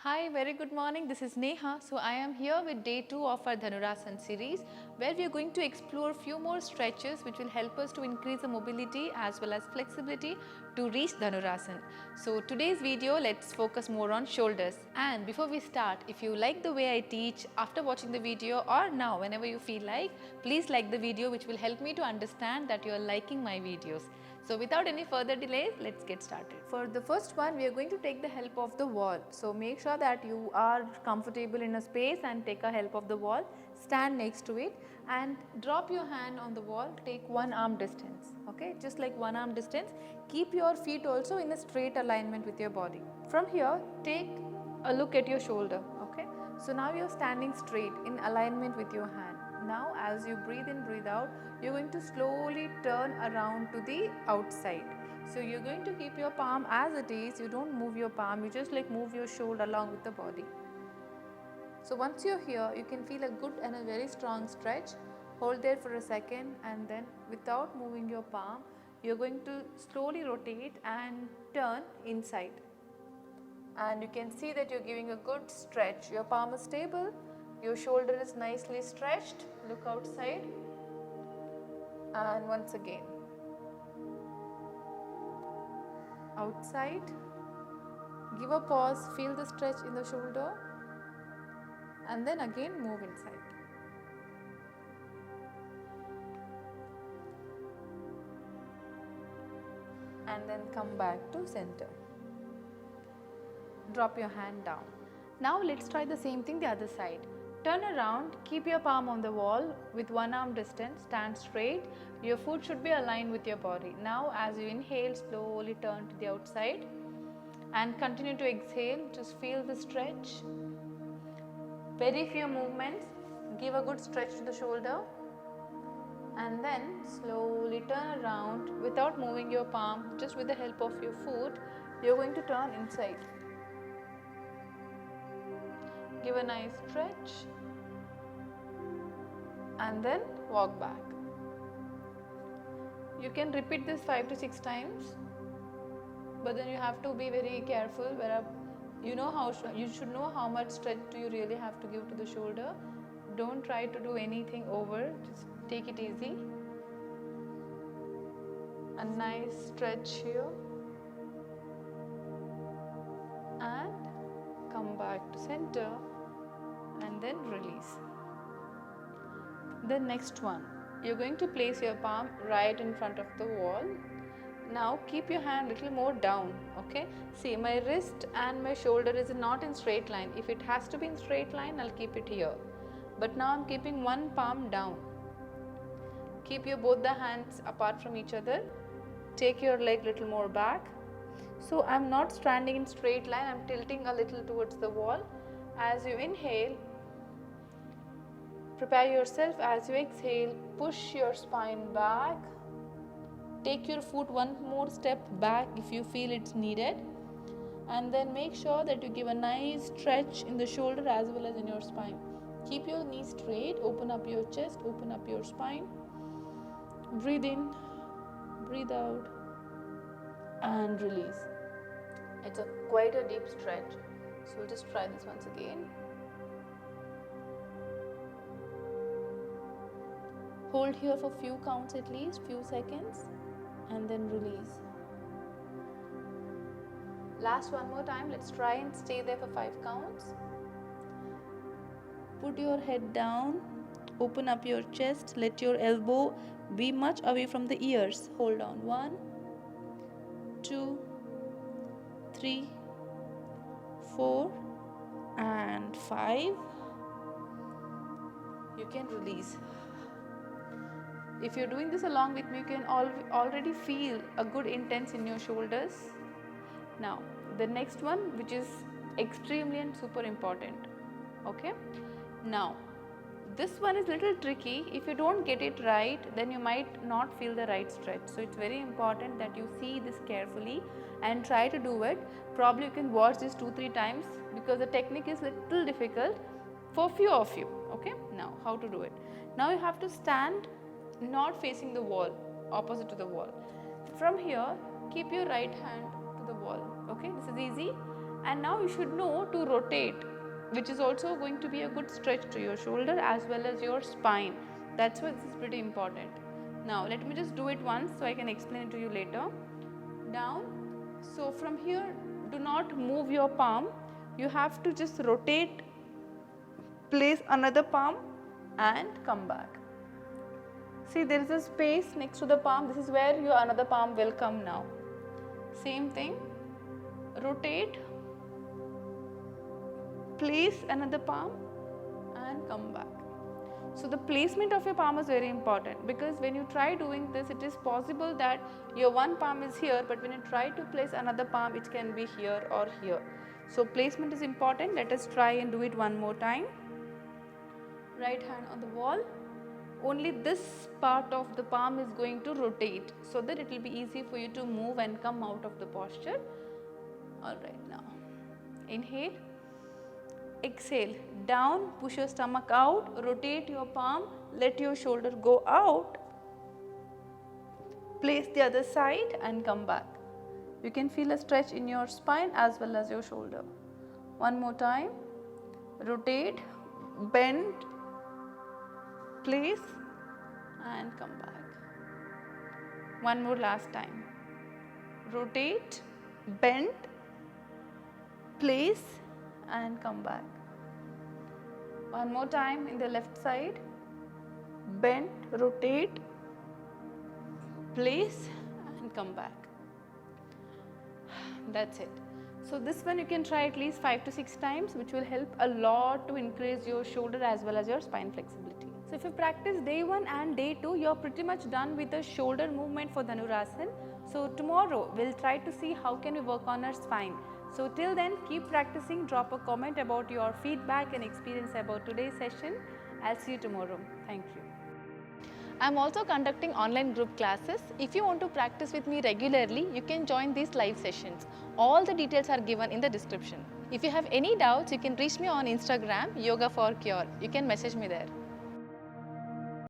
Hi, very good morning. This is Neha. So I am here with day 2 of our Dhanurasana series where we are going to explore few more stretches which will help us to increase the mobility as well as flexibility to reach Dhanurasana. So today's video, let's focus more on shoulders. And before we start, if you like the way I teach after watching the video or now whenever you feel please like the video, which will help me to understand that you are liking my videos. So without any further delay, let's get started. For the first one, we are going to take the help of the wall. So make sure that you are comfortable in a space and take a help of the wall. Stand next to it and drop your hand on the wall. Take one arm distance. Okay, just like one arm distance. Keep your feet also in a straight alignment with your body. From here, take a look at your shoulder. Okay, so now you are standing straight in alignment with your hand. Now as you breathe in, breathe out, you are going to slowly turn around to the outside. So you are going to keep your palm as it is, you don't move your palm, you just move your shoulder along with the body. So once you are here, you can feel a good and a very strong stretch. Hold there for a second and then without moving your palm, you are going to slowly rotate and turn inside. And you can see that you are giving a good stretch. Your palm is stable, your shoulder is nicely stretched. Look outside and once again outside. Give a pause, feel the stretch in the shoulder and then again move inside. And then come back to center. Drop your hand down. Now let's try the same thing the other side. Turn around, keep your palm on the wall with one arm distance, stand straight. Your foot should be aligned with your body. Now as you inhale, slowly turn to the outside and continue to exhale. Just feel the stretch. Very few movements. Give a good stretch to the shoulder and then slowly turn around without moving your palm, just with the help of your foot. You're going to turn inside. Give a nice stretch and then walk back. You can repeat this 5 to 6 times, but then you have to be very careful where you should know how much stretch do you really have to give to the shoulder. Don't try to do anything over, just take it easy. A nice stretch here and come back to center and then release. The next one, you're going to place your palm right in front of the wall. Now keep your hand a little more down. Okay, see, my wrist and my shoulder is not in straight line. If it has to be in straight line, I'll keep it here, but now I'm keeping one palm down. Keep your both the hands apart from each other. Take your leg little more back. So I'm not standing in straight line, I'm tilting a little towards the wall. As you inhale, prepare yourself. As you exhale, push your spine back. Take your foot one more step back if you feel it's needed. And then make sure that you give a nice stretch in the shoulder as well as in your spine. Keep your knees straight, open up your chest, open up your spine. Breathe in, breathe out and release. It's quite a deep stretch, so we'll just try this once again. Hold here for few counts, at least few seconds, and then release. Last one more time, let's try and stay there for 5 counts. Put your head down, open up your chest, let your elbow be much away from the ears. Hold on. 1, 2, 3, 4 and 5. You can release. If you're doing this along with me, you can already feel a good intense in your shoulders. Now the next one, which is extremely and super important. Okay, now this one is little tricky. If you don't get it right, then you might not feel the right stretch. So it's very important that you see this carefully and try to do it. Probably you can watch this 2-3 times because the technique is little difficult for few of you. Okay, now how to do it. Now you have to stand not facing the wall, opposite to the wall. From here, keep your right hand to the wall. Okay, this is easy. And now you should know to rotate, which is also going to be a good stretch to your shoulder as well as your spine. That's why this is pretty important. Now let me just do it once so I can explain it to you later. Down. So from here, do not move your palm. You have to just rotate, place another palm and come back. See, there is a space next to the palm. This is where your another palm will come now. Same thing. Rotate, place another palm and come back. So the placement of your palm is very important, because when you try doing this, it is possible that your one palm is here, but when you try to place another palm, it can be here or here. So placement is important. Let us try and do it one more time. Right hand on the wall. Only this part of the palm is going to rotate, so that it will be easy for you to move and come out of the posture. Alright, now inhale. Exhale, down, push your stomach out, rotate your palm, let your shoulder go out, place the other side and come back. You can feel a stretch in your spine as well as your shoulder. One more time, rotate, bend, place and come back. One more last time, rotate, bend, place and come back. One more time in the left side, bend, rotate, place and come back. That's it. So this one you can try at least 5 to 6 times, which will help a lot to increase your shoulder as well as your spine flexibility. So if you practice day 1 and day 2, you're pretty much done with the shoulder movement for Dhanurasana. So tomorrow we'll try to see how can we work on our spine. So till then, keep practicing, drop a comment about your feedback and experience about today's session. I'll see you tomorrow. Thank you. I'm also conducting online group classes. If you want to practice with me regularly, you can join these live sessions. All the details are given in the description. If you have any doubts, you can reach me on Instagram, Yoga for Cure. You can message me there.